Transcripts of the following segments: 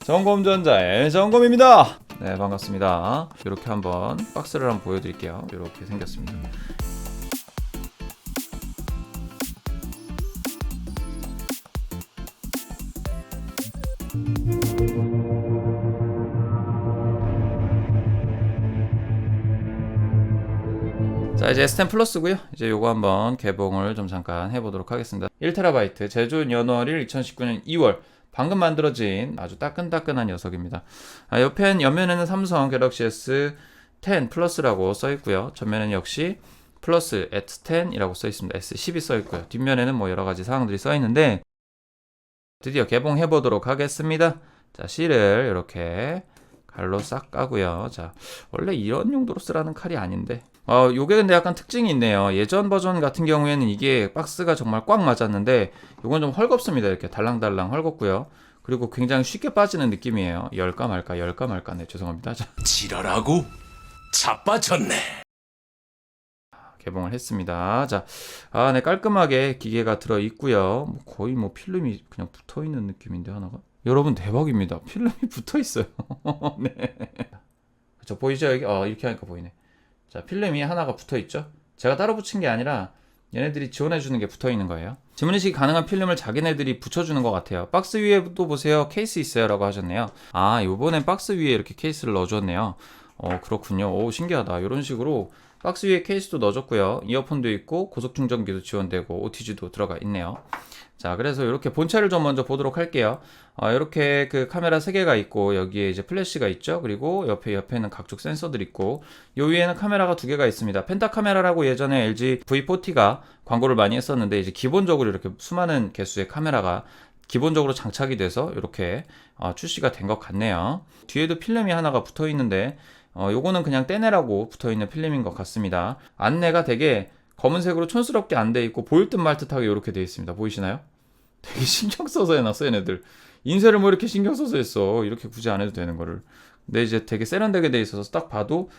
점검전자의 점검입니다. 네, 반갑습니다. 이렇게 한번 박스를 한번 보여드릴게요. 이렇게 생겼습니다. 자, 이제 S10 플러스고요. 이제 요거 한번 개봉을 좀 잠깐 해보도록 하겠습니다. 1TB 제조 연월일 2019년 2월 방금 만들어진 아주 따끈따끈한 녀석입니다. 옆면에는 삼성 갤럭시 S10 플러스라고 써있고요. 전면에는 역시 플러스 S10이라고 써있습니다. S10이 써있고요. 뒷면에는 뭐 여러가지 사항들이 써있는데 드디어 개봉해보도록 하겠습니다. 자, 실을 이렇게 칼로 싹 까고요. 자, 원래 이런 용도로 쓰라는 칼이 아닌데 요게 근데 약간 특징이 있네요. 예전 버전 같은 경우에는 이게 박스가 정말 꽉 맞았는데 요건 좀 헐겁습니다. 이렇게 달랑달랑 헐겁고요. 그리고 굉장히 쉽게 빠지는 느낌이에요. 열까 말까. 네, 죄송합니다. 자, 지랄하고 자빠졌네. 개봉을 했습니다. 자, 네, 깔끔하게 기계가 들어있고요. 거의 필름이 그냥 붙어있는 느낌인데 하나가. 여러분 대박입니다. 필름이 붙어있어요. 네. 그쵸, 보이죠? 여기? 이렇게 하니까 보이네. 자, 필름이 하나가 붙어있죠? 제가 따로 붙인 게 아니라 얘네들이 지원해주는 게 붙어있는 거예요. 지문인식이 가능한 필름을 자기네들이 붙여주는 것 같아요. 박스 위에도 보세요. 케이스 있어요 라고 하셨네요. 요번엔 박스 위에 이렇게 케이스를 넣어줬네요. 그렇군요. 오, 신기하다. 이런 식으로 박스 위에 케이스도 넣어줬고요. 이어폰도 있고 고속충전기도 지원되고 OTG도 들어가 있네요. 자, 그래서 이렇게 본체를 좀 먼저 보도록 할게요. 이렇게 그 카메라 3개가 있고 여기에 이제 플래시가 있죠. 그리고 옆에는 각종 센서들 있고 요 위에는 카메라가 2개가 있습니다. 펜타 카메라라고 예전에 LG V40가 광고를 많이 했었는데 이제 기본적으로 이렇게 수많은 개수의 카메라가 기본적으로 장착이 돼서 이렇게 출시가 된 것 같네요. 뒤에도 필름이 하나가 붙어 있는데 요거는 그냥 떼내라고 붙어 있는 필름인 것 같습니다. 안내가 되게 검은색으로 촌스럽게 안 돼 있고 보일 듯 말 듯하게 이렇게 돼 있습니다. 보이시나요? 되게 신경 써서 해놨어 얘네들. 인쇄를 뭐 이렇게 신경 써서 했어. 이렇게 굳이 안 해도 되는 거를. 근데 이제 되게 세련되게 돼 있어서 딱 봐도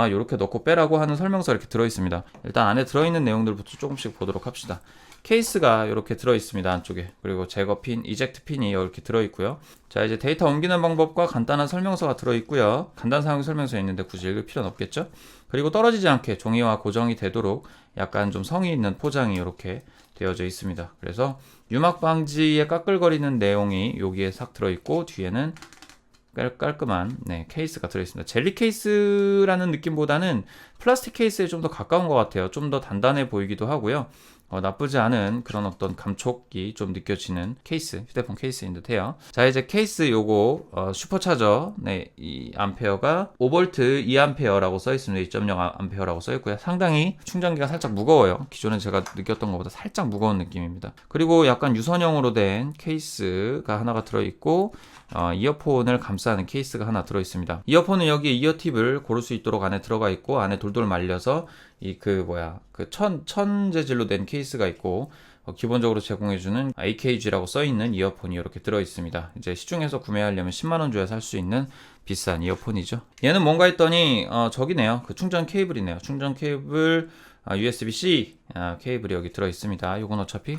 이렇게 넣고 빼라고 하는 설명서가 이렇게 들어 있습니다. 일단 안에 들어있는 내용들부터 조금씩 보도록 합시다. 케이스가 이렇게 들어 있습니다. 안쪽에. 그리고 제거 핀, 이젝트 핀이 이렇게 들어 있고요. 자, 이제 데이터 옮기는 방법과 간단한 설명서가 들어 있고요. 간단 사용 설명서 있는데 굳이 읽을 필요는 없겠죠? 그리고 떨어지지 않게 종이와 고정이 되도록 약간 좀 성의 있는 포장이 이렇게 되어져 있습니다. 그래서 유막 방지에 까끌거리는 내용이 여기에 싹 들어 있고 뒤에는 깔끔한 케이스가 들어있습니다. 젤리 케이스라는 느낌보다는 플라스틱 케이스에 좀 더 가까운 것 같아요. 좀 더 단단해 보이기도 하고요. 나쁘지 않은 그런 어떤 감촉이 좀 느껴지는 케이스, 휴대폰 케이스인 듯해요. 자, 이제 케이스 요거 슈퍼차저 이 암페어가 5V 2A라고 써있습니다. 2.0 A라고 써있고요. 상당히 충전기가 살짝 무거워요. 기존에 제가 느꼈던 것보다 살짝 무거운 느낌입니다. 그리고 약간 유선형으로 된 케이스가 하나가 들어있고 이어폰을 감싸는 케이스가 하나 들어있습니다. 이어폰은 여기에 이어팁을 고를 수 있도록 안에 들어가 있고 안에 돌돌 말려서 천 재질로 된 케이스가 있고 기본적으로 제공해주는 AKG라고 써있는 이어폰이 이렇게 들어있습니다. 이제 시중에서 구매하려면 10만원 줘야 살 수 있는 비싼 이어폰이죠. 얘는 뭔가 했더니 저기네요. 그 충전 케이블이네요. 충전 케이블 USB-C 케이블이 여기 들어있습니다. 이건 어차피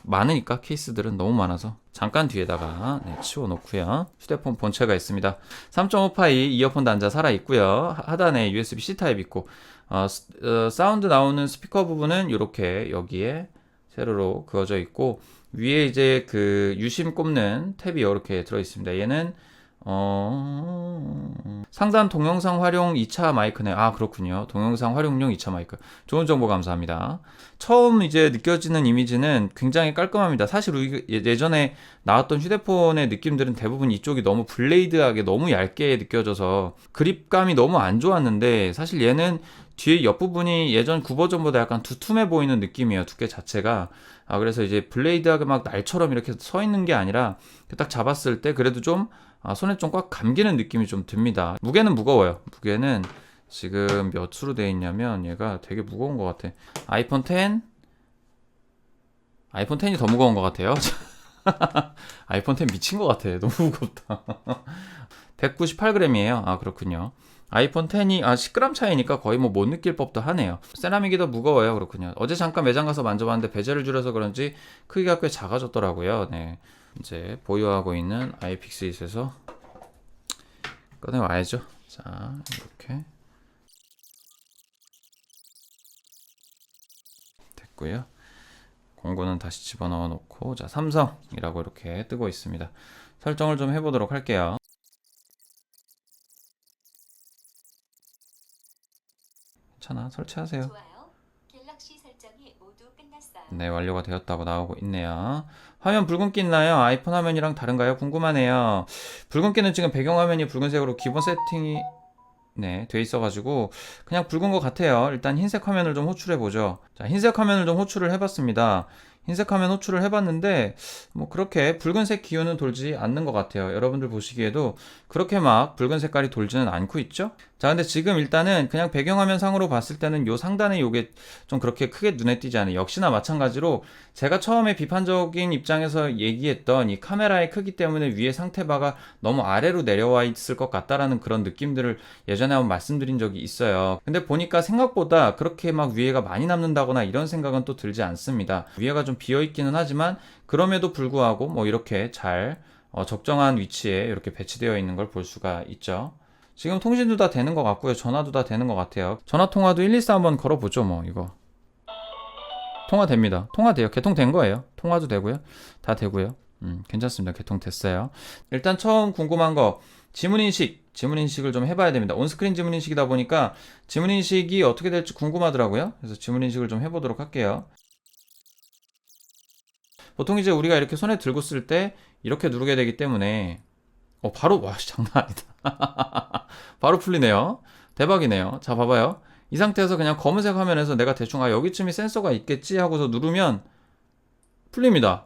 많으니까 케이스들은 너무 많아서 잠깐 뒤에다가 치워놓고요. 휴대폰 본체가 있습니다. 3.5파이 이어폰 단자 살아있고요. 하단에 USB-C 타입 있고 사운드 나오는 스피커 부분은 이렇게 여기에 세로로 그어져 있고 위에 이제 그 유심 꼽는 탭이 이렇게 들어있습니다. 얘는 상단 동영상 활용 2차 마이크네요. 그렇군요. 동영상 활용용 2차 마이크. 좋은 정보 감사합니다. 처음 이제 느껴지는 이미지는 굉장히 깔끔합니다. 사실 예전에 나왔던 휴대폰의 느낌들은 대부분 이쪽이 너무 블레이드하게 너무 얇게 느껴져서 그립감이 너무 안 좋았는데 사실 얘는 뒤에 옆부분이 예전 9버전보다 약간 두툼해 보이는 느낌이에요. 두께 자체가. 그래서 이제 블레이드하게 막 날처럼 이렇게 서 있는 게 아니라 딱 잡았을 때 그래도 좀 손에 좀 꽉 감기는 느낌이 좀 듭니다. 무게는 무거워요. 무게는 지금 몇으로 되어 있냐면 얘가 되게 무거운 것 같아. 아이폰 10이 더 무거운 것 같아요. 아이폰 10 미친 것 같아. 너무 무겁다. 198g이에요. 그렇군요. 아이폰 10이 10g 차이니까 거의 못 느낄 법도 하네요. 세라믹이 더 무거워요. 그렇군요. 어제 잠깐 매장 가서 만져봤는데 베젤을 줄여서 그런지 크기가 꽤 작아졌더라고요. 네. 이제 보유하고 있는 아이픽스잇에서 꺼내와야죠. 자, 이렇게 됐고요. 공구는 다시 집어넣어 놓고, 자, 삼성이라고 이렇게 뜨고 있습니다. 설정을 좀 해보도록 할게요. 괜찮아, 설치하세요. 좋아요. 갤럭시 설정이 모두 끝났어요. 네, 완료가 되었다고 나오고 있네요. 화면 붉은기 있나요? 아이폰 화면이랑 다른가요? 궁금하네요. 붉은기는 지금 배경화면이 붉은색으로 기본 세팅이 네, 돼 있어가지고 그냥 붉은 것 같아요. 일단 흰색 화면을 좀 호출해 보죠. 자, 흰색 화면을 좀 호출을 해봤습니다. 흰색 화면 호출을 해봤는데 뭐 그렇게 붉은색 기운은 돌지 않는 것 같아요. 여러분들 보시기에도 그렇게 막 붉은 색깔이 돌지는 않고 있죠. 자, 근데 지금 일단은 그냥 배경화면 상으로 봤을 때는 요 상단에 요게 좀 그렇게 크게 눈에 띄지 않아요. 역시나 마찬가지로 제가 처음에 비판적인 입장에서 얘기했던 이 카메라의 크기 때문에 위에 상태바가 너무 아래로 내려와 있을 것 같다라는 그런 느낌들을 예전에 한번 말씀드린 적이 있어요. 근데 보니까 생각보다 그렇게 막 위에가 많이 남는다거나 이런 생각은 또 들지 않습니다. 위에가 좀 비어 있기는 하지만 그럼에도 불구하고 뭐 이렇게 잘 적정한 위치에 이렇게 배치되어 있는 걸 볼 수가 있죠. 지금 통신도 다 되는 것 같고요. 전화도 다 되는 것 같아요. 전화 통화도 124 한번 걸어보죠. 뭐 이거 통화됩니다. 통화돼요. 개통된 거예요. 통화도 되고요. 다 되고요. 괜찮습니다. 개통됐어요. 일단 처음 궁금한 거 지문인식을 좀 해봐야 됩니다. 온스크린 지문인식이다 보니까 지문인식이 어떻게 될지 궁금하더라고요. 그래서 지문인식을 좀 해보도록 할게요. 보통 이제 우리가 이렇게 손에 들고 쓸 때 이렇게 누르게 되기 때문에 바로 와 장난 아니다. 바로 풀리네요. 대박이네요. 자, 봐봐요. 이 상태에서 그냥 검은색 화면에서 내가 대충 여기쯤이 센서가 있겠지 하고서 누르면 풀립니다.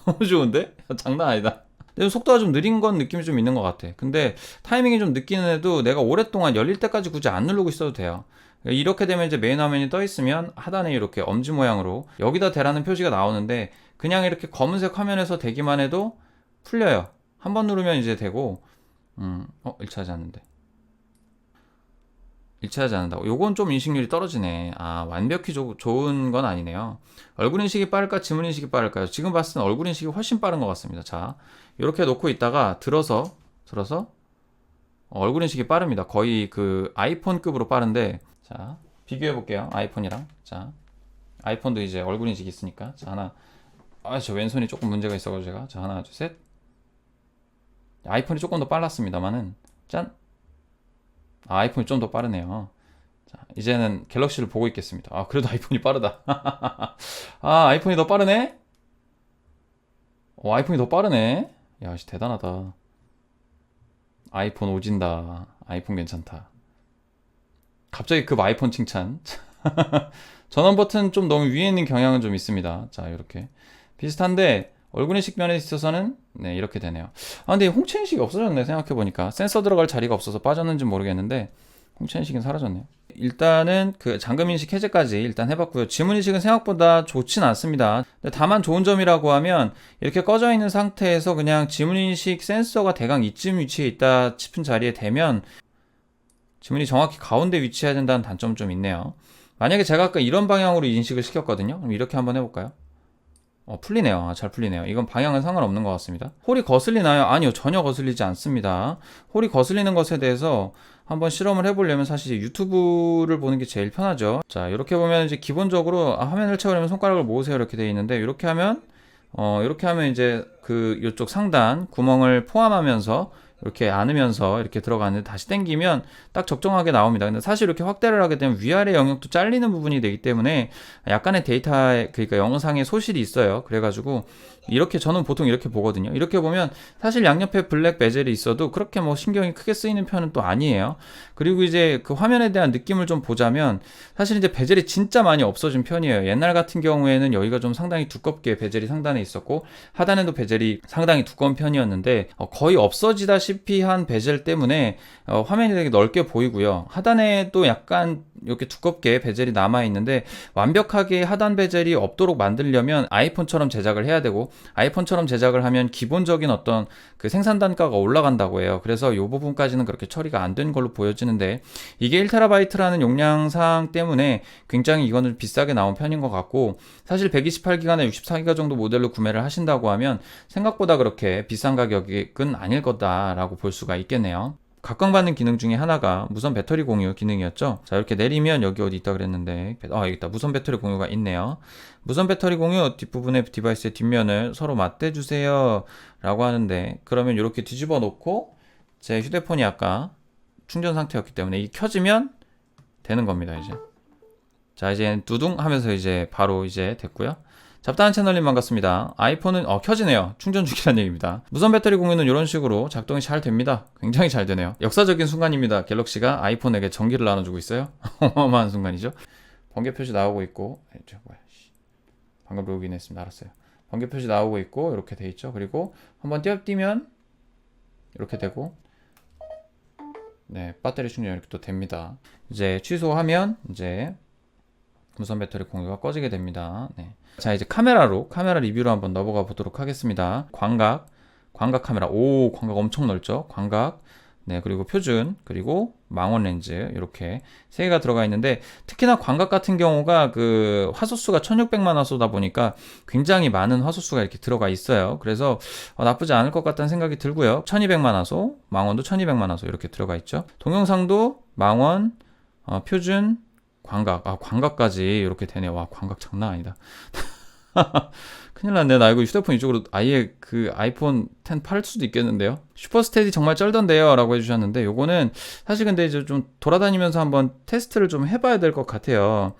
너무 좋은데? 장난 아니다. 근데 속도가 좀 느린 건 느낌이 좀 있는 것 같아. 근데 타이밍이 좀 늦기는 해도 내가 오랫동안 열릴 때까지 굳이 안 누르고 있어도 돼요. 이렇게 되면 이제 메인 화면이 떠 있으면 하단에 이렇게 엄지 모양으로 여기다 대라는 표시가 나오는데 그냥 이렇게 검은색 화면에서 대기만 해도 풀려요. 한 번 누르면 이제 되고, 일치하지 않는데. 일치하지 않는다고. 요건 좀 인식률이 떨어지네. 완벽히 좋은 건 아니네요. 얼굴 인식이 빠를까, 지문 인식이 빠를까요? 지금 봤을 땐 얼굴 인식이 훨씬 빠른 것 같습니다. 자, 이렇게 놓고 있다가 들어서, 얼굴 인식이 빠릅니다. 거의 그 아이폰급으로 빠른데, 자, 비교해 볼게요. 아이폰이랑. 자, 아이폰도 이제 얼굴 인식이 있으니까. 자, 하나. 저 왼손이 조금 문제가 있어가지고 제가. 자, 하나, 둘, 셋. 아이폰이 조금 더 빨랐습니다만은 짠! 아이폰이 좀 더 빠르네요. 자, 이제는 갤럭시를 보고 있겠습니다. 그래도 아이폰이 빠르다. 아이폰이 더 빠르네? 아이폰이 더 빠르네? 야, 대단하다. 아이폰 오진다. 아이폰 괜찮다. 갑자기 급 아이폰 칭찬. 전원 버튼 좀 너무 위에 있는 경향은 좀 있습니다. 자, 이렇게 비슷한데 얼굴 인식 면에 있어서는 네, 이렇게 되네요. 근데 홍채 인식이 없어졌네. 생각해보니까 센서 들어갈 자리가 없어서 빠졌는지 모르겠는데 홍채 인식은 사라졌네요. 일단은 그 잠금 인식 해제까지 일단 해봤고요. 지문 인식은 생각보다 좋진 않습니다. 근데 다만 좋은 점이라고 하면 이렇게 꺼져 있는 상태에서 그냥 지문 인식 센서가 대강 이쯤 위치에 있다 싶은 자리에 대면 지문이 정확히 가운데 위치해야 된다는 단점은 좀 있네요. 만약에 제가 아까 이런 방향으로 인식을 시켰거든요. 그럼 이렇게 한번 해볼까요? 풀리네요. 잘 풀리네요. 이건 방향은 상관없는 것 같습니다. 홀이 거슬리나요? 아니요. 전혀 거슬리지 않습니다. 홀이 거슬리는 것에 대해서 한번 실험을 해보려면 사실 유튜브를 보는 게 제일 편하죠. 자, 이렇게 보면 이제 기본적으로 화면을 채우려면 손가락을 모으세요. 이렇게 되어 있는데, 이렇게 하면 이제 그 이쪽 상단 구멍을 포함하면서 이렇게 안으면서 이렇게 들어가는데 다시 당기면 딱 적정하게 나옵니다. 근데 사실 이렇게 확대를 하게 되면 위아래 영역도 잘리는 부분이 되기 때문에 약간의 그러니까 영상에 소실이 있어요. 그래가지고 이렇게 저는 보통 이렇게 보거든요. 이렇게 보면 사실 양옆에 블랙 베젤이 있어도 그렇게 뭐 신경이 크게 쓰이는 편은 또 아니에요. 그리고 이제 그 화면에 대한 느낌을 좀 보자면 사실 이제 베젤이 진짜 많이 없어진 편이에요. 옛날 같은 경우에는 여기가 좀 상당히 두껍게 베젤이 상단에 있었고 하단에도 베젤이 상당히 두꺼운 편이었는데 거의 없어지다시피 한 베젤 때문에 화면이 되게 넓게 보이고요. 하단에도 약간 이렇게 두껍게 베젤이 남아 있는데 완벽하게 하단 베젤이 없도록 만들려면 아이폰처럼 제작을 해야 되고 아이폰처럼 제작을 하면 기본적인 어떤 그 생산 단가가 올라간다고 해요. 그래서 이 부분까지는 그렇게 처리가 안 된 걸로 보여지는데 이게 1TB라는 용량상 때문에 굉장히 이거는 비싸게 나온 편인 것 같고 사실 128기가나 64기가 정도 모델로 구매를 하신다고 하면 생각보다 그렇게 비싼 가격은 아닐 거다라고 볼 수가 있겠네요. 각광받는 기능 중에 하나가 무선 배터리 공유 기능이었죠. 자, 이렇게 내리면 여기 어디 있다 그랬는데 여기 있다. 무선 배터리 공유가 있네요. 무선 배터리 공유 뒷부분의 디바이스의 뒷면을 서로 맞대주세요 라고 하는데 그러면 이렇게 뒤집어 놓고 제 휴대폰이 아까 충전 상태였기 때문에 이게 켜지면 되는 겁니다. 이제 자, 이제 두둥 하면서 이제 바로 이제 됐고요. 잡다한 채널님 반갑습니다. 아이폰은 켜지네요. 충전 중이라는 얘기입니다. 무선 배터리 공유는 이런 식으로 작동이 잘 됩니다. 굉장히 잘 되네요. 역사적인 순간입니다. 갤럭시가 아이폰에게 전기를 나눠주고 있어요. 어마어마한 순간이죠. 번개 표시 나오고 있고 방금 로그인했습니다. 알았어요. 번개 표시 나오고 있고 이렇게 돼 있죠. 그리고 한번 뛰면 이렇게 되고 네, 배터리 충전 이렇게 또 됩니다. 이제 취소하면 이제 무선 배터리 공유가 꺼지게 됩니다. 네. 자, 이제 카메라 리뷰로 한번 넘어가 보도록 하겠습니다. 광각 카메라. 오, 광각 엄청 넓죠? 광각. 네, 그리고 표준, 그리고 망원 렌즈 이렇게 세 개가 들어가 있는데 특히나 광각 같은 경우가 그 화소수가 1600만 화소다 보니까 굉장히 많은 화소수가 이렇게 들어가 있어요. 그래서 나쁘지 않을 것 같다는 생각이 들고요. 1200만 화소, 망원도 1200만 화소 이렇게 들어가 있죠. 동영상도 망원, 표준, 광각, 광각까지 이렇게 되네요. 와, 광각 장난 아니다. 큰일 났네. 나 이거 휴대폰 이쪽으로 아예 그 아이폰 10 팔 수도 있겠는데요. 슈퍼스테디 정말 쩔던데요 라고 해주셨는데 요거는 사실 근데 이제 좀 돌아다니면서 한번 테스트를 좀 해봐야 될 것 같아요.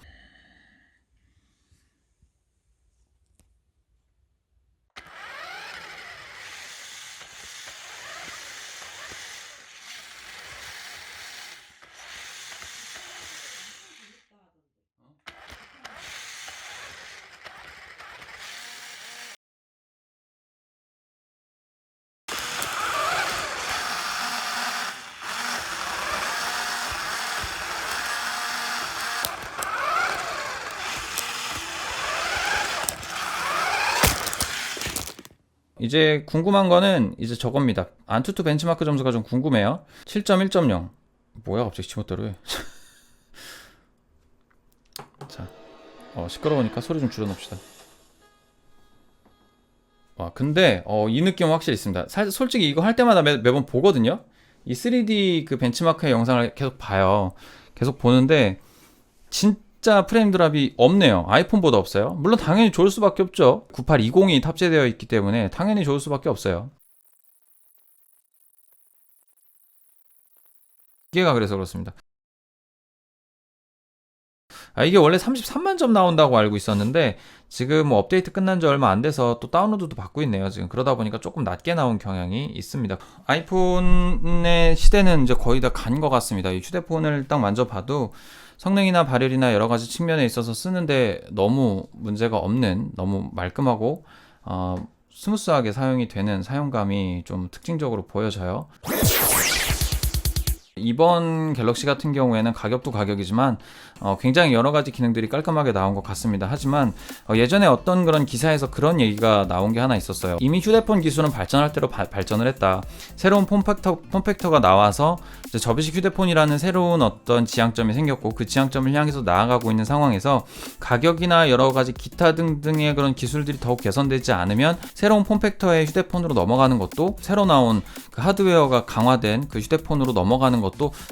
이제 궁금한 거는 이제 저겁니다. 안투투 벤치마크 점수가 좀 궁금해요. 7.1.0 뭐야 갑자기 지멋대로 해. 자, 시끄러우니까 소리 좀 줄여놓읍시다. 와, 근데 이 느낌은 확실히 있습니다. 솔직히 이거 할 때마다 매번 보거든요. 이 3D 그 벤치마크의 영상을 계속 봐요. 계속 보는데 진짜 프레임 드랍이 없네요. 아이폰보다 없어요. 물론 당연히 좋을 수밖에 없죠. 9820이 탑재되어 있기 때문에 당연히 좋을 수밖에 없어요. 기계가 그래서 그렇습니다. 이게 원래 33만 점 나온다고 알고 있었는데 지금 뭐 업데이트 끝난 지 얼마 안 돼서 또 다운로드도 받고 있네요. 지금 그러다 보니까 조금 낮게 나온 경향이 있습니다. 아이폰의 시대는 이제 거의 다 간 것 같습니다. 이 휴대폰을 딱 만져봐도 성능이나 발열이나 여러 가지 측면에 있어서 쓰는데 너무 문제가 없는, 너무 말끔하고 스무스하게 사용이 되는 사용감이 좀 특징적으로 보여져요. 이번 갤럭시 같은 경우에는 가격도 가격이지만 굉장히 여러 가지 기능들이 깔끔하게 나온 것 같습니다. 하지만 예전에 어떤 그런 기사에서 그런 얘기가 나온 게 하나 있었어요. 이미 휴대폰 기술은 발전할 대로 발전을 했다. 새로운 폼팩터가 나와서 이제 접이식 휴대폰이라는 새로운 어떤 지향점이 생겼고 그 지향점을 향해서 나아가고 있는 상황에서 가격이나 여러 가지 기타 등등의 그런 기술들이 더욱 개선되지 않으면 새로운 폼팩터의 휴대폰으로 넘어가는 것도 새로 나온 그 하드웨어가 강화된 그 휴대폰으로 넘어가는 것도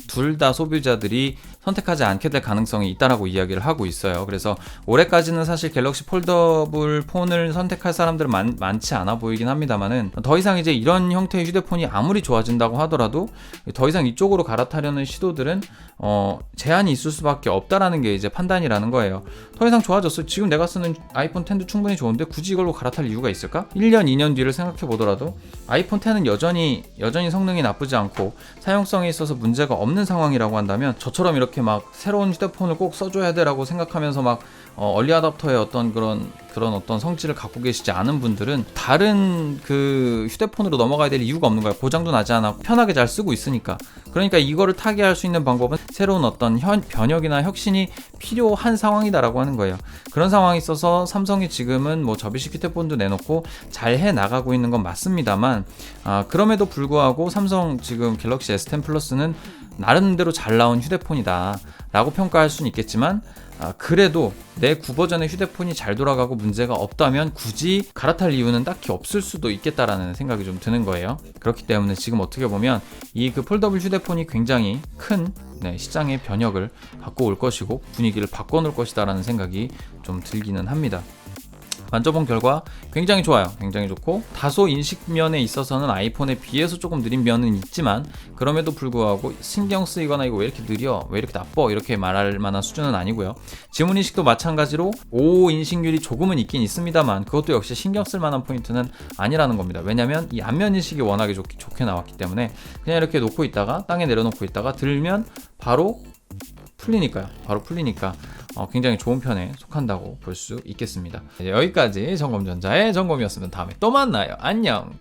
둘 다 소비자들이 선택하지 않게 될 가능성이 있다라고 이야기를 하고 있어요. 그래서 올해까지는 사실 갤럭시 폴더블 폰을 선택할 사람들은 많지 않아 보이긴 합니다만은 더 이상 이제 이런 형태의 휴대폰이 아무리 좋아진다고 하더라도 더 이상 이쪽으로 갈아타려는 시도들은 제한이 있을 수밖에 없다라는 게 이제 판단이라는 거예요. 더 이상 좋아졌어. 지금 내가 쓰는 아이폰 10도 충분히 좋은데 굳이 이걸로 갈아탈 이유가 있을까? 1년, 2년 뒤를 생각해 보더라도 아이폰 10은 여전히 성능이 나쁘지 않고 사용성에 있어서 문제가 없는 상황이라고 한다면 저처럼 이렇게 막 새로운 휴대폰을 꼭 써줘야 돼라고 생각하면서 막 얼리 어답터의 어떤 그런 어떤 성질을 갖고 계시지 않은 분들은 다른 그 휴대폰으로 넘어가야 될 이유가 없는 거예요. 고장도 나지 않았고 편하게 잘 쓰고 있으니까. 그러니까 이거를 타개할 수 있는 방법은 새로운 어떤 변혁이나 혁신이 필요한 상황이다라고 하는 거예요. 그런 상황이 있어서 삼성이 지금은 뭐 접이식 휴대폰도 내놓고 잘 해 나가고 있는 건 맞습니다만, 그럼에도 불구하고 삼성 지금 갤럭시 S10 플러스는 나름대로 잘 나온 휴대폰이다 라고 평가할 수는 있겠지만, 그래도 내 9버전의 휴대폰이 잘 돌아가고 문제가 없다면 굳이 갈아탈 이유는 딱히 없을 수도 있겠다라는 생각이 좀 드는 거예요. 그렇기 때문에 지금 어떻게 보면 이 그 폴더블 휴대폰이 굉장히 큰 시장의 변혁을 갖고 올 것이고 분위기를 바꿔놓을 것이다라는 생각이 좀 들기는 합니다. 만져본 결과 굉장히 좋아요. 굉장히 좋고 다소 인식면에 있어서는 아이폰에 비해서 조금 느린 면은 있지만, 그럼에도 불구하고 신경 쓰이거나 이거 왜 이렇게 느려, 왜 이렇게 나빠, 이렇게 말할 만한 수준은 아니고요. 지문 인식도 마찬가지로 오 인식률이 조금은 있긴 있습니다만 그것도 역시 신경 쓸 만한 포인트는 아니라는 겁니다. 왜냐면 이 안면 인식이 워낙에 좋게 나왔기 때문에 그냥 이렇게 놓고 있다가 땅에 내려놓고 있다가 들면 바로 풀리니까요. 바로 풀리니까 굉장히 좋은 편에 속한다고 볼 수 있겠습니다. 여기까지 점검전자의 점검이었으면 다음에 또 만나요. 안녕.